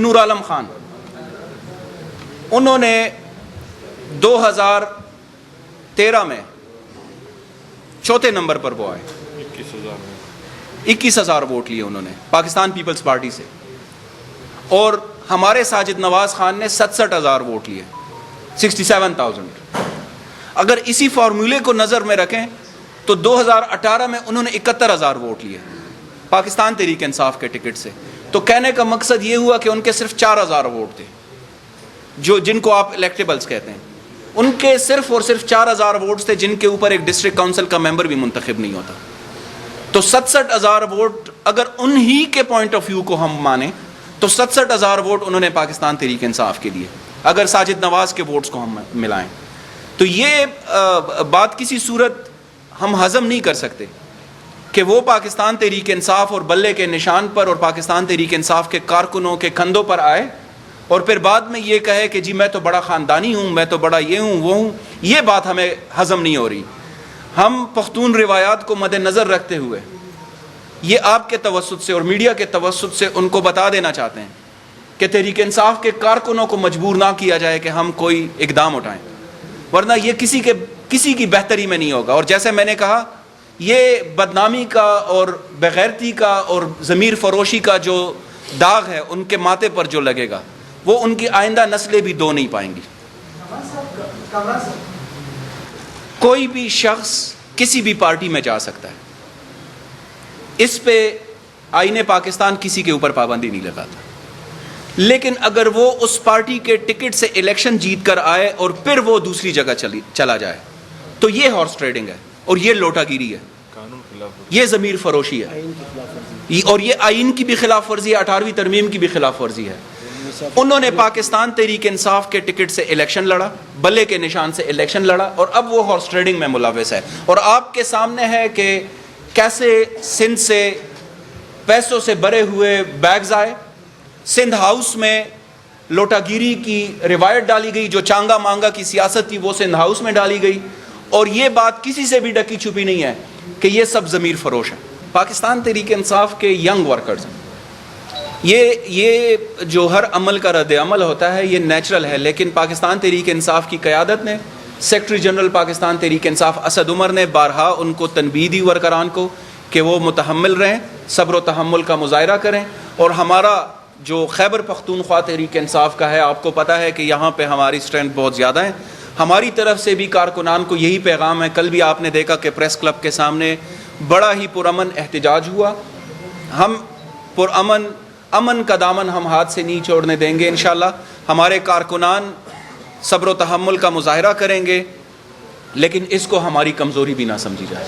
نور عالم خان، انہوں نے 2013 میں چوتھے نمبر پر وہ آئے، 21,000 ووٹ لیے انہوں نے پاکستان پیپلز پارٹی سے، اور ہمارے ساجد نواز خان نے 67,000 ووٹ لیے، 67,000۔ اگر اسی فارمولے کو نظر میں رکھیں تو 2018 میں انہوں نے 71,000 ووٹ لیے پاکستان تحریک انصاف کے ٹکٹ سے۔ تو کہنے کا مقصد یہ ہوا کہ ان کے صرف 4,000 ووٹ تھے، جن کو آپ الیکٹیبلز کہتے ہیں، ان کے صرف اور صرف 4,000 ووٹس تھے، جن کے اوپر ایک ڈسٹرکٹ کونسل کا ممبر بھی منتخب نہیں ہوتا۔ تو 67,000 ووٹ اگر انہی کے پوائنٹ آف ویو کو ہم مانیں تو 67,000 ووٹ انہوں نے پاکستان تحریک انصاف کے لیے، اگر ساجد نواز کے ووٹس کو ہم ملائیں تو یہ بات کسی صورت ہم ہضم نہیں کر سکتے کہ وہ پاکستان تحریک انصاف اور بلے کے نشان پر اور پاکستان تحریک انصاف کے کارکنوں کے کندھوں پر آئے اور پھر بعد میں یہ کہے کہ جی میں تو بڑا خاندانی ہوں، میں تو بڑا یہ ہوں وہ ہوں۔ یہ بات ہمیں ہضم نہیں ہو رہی۔ ہم پختون روایات کو مد نظر رکھتے ہوئے یہ آپ کے توسط سے اور میڈیا کے توسط سے ان کو بتا دینا چاہتے ہیں کہ تحریک انصاف کے کارکنوں کو مجبور نہ کیا جائے کہ ہم کوئی اقدام اٹھائیں، ورنہ یہ کسی کی بہتری میں نہیں ہوگا۔ اور جیسے میں نے کہا، یہ بدنامی کا اور بغیرتی کا اور ضمیر فروشی کا جو داغ ہے ان کے ماتھے پر جو لگے گا، وہ ان کی آئندہ نسلیں بھی دو نہیں پائیں گی۔ کوئی بھی شخص کسی بھی پارٹی میں جا سکتا ہے، اس پہ آئین پاکستان کسی کے اوپر پابندی نہیں لگاتا، لیکن اگر وہ اس پارٹی کے ٹکٹ سے الیکشن جیت کر آئے اور پھر وہ دوسری جگہ چلا جائے تو یہ ہارس ٹریڈنگ ہے اور یہ لوٹا گیری ہے، یہ ضمیر فروشی ہے، اور یہ آئین کی بھی خلاف ورزی ہے، 18ویں ترمیم کی بھی خلاف ورزی ہے۔ انہوں نے پاکستان تحریک انصاف کے ٹکٹ سے الیکشن لڑا، بلے کے نشان سے الیکشن لڑا، اور اب وہ ہارس ٹریڈنگ میں ملوث ہے۔ اور آپ کے سامنے ہے کہ کیسے سندھ سے پیسوں سے بھرے ہوئے بیگز آئے، سندھ ہاؤس میں لوٹا گیری کی روایت ڈالی گئی، جو چانگا مانگا کی سیاست تھی وہ سندھ ہاؤس میں ڈالی گئی، اور یہ بات کسی سے بھی ڈکی چھپی نہیں ہے کہ یہ سب ضمیر فروش ہیں۔ پاکستان تحریک انصاف کے ینگ ورکرز ہیں، یہ جو ہر عمل کا رد عمل ہوتا ہے یہ نیچرل ہے، لیکن پاکستان تحریک انصاف کی قیادت نے، سیکرٹری جنرل پاکستان تحریک انصاف اسد عمر نے بارہا ان کو تنبیہ دی ورکران کو کہ وہ متحمل رہیں، صبر و تحمل کا مظاہرہ کریں۔ اور ہمارا جو خیبر پختونخوا تحریک انصاف کا ہے، آپ کو پتہ ہے کہ یہاں پہ ہماری اسٹرینتھ بہت زیادہ ہے، ہماری طرف سے بھی کارکنان کو یہی پیغام ہے۔ کل بھی آپ نے دیکھا کہ پریس کلب کے سامنے بڑا ہی پرامن احتجاج ہوا۔ ہم امن کا دامن ہم ہاتھ سے نہیں چھوڑنے دیں گے انشاءاللہ۔ ہمارے کارکنان صبر و تحمل کا مظاہرہ کریں گے، لیکن اس کو ہماری کمزوری بھی نہ سمجھی جائے۔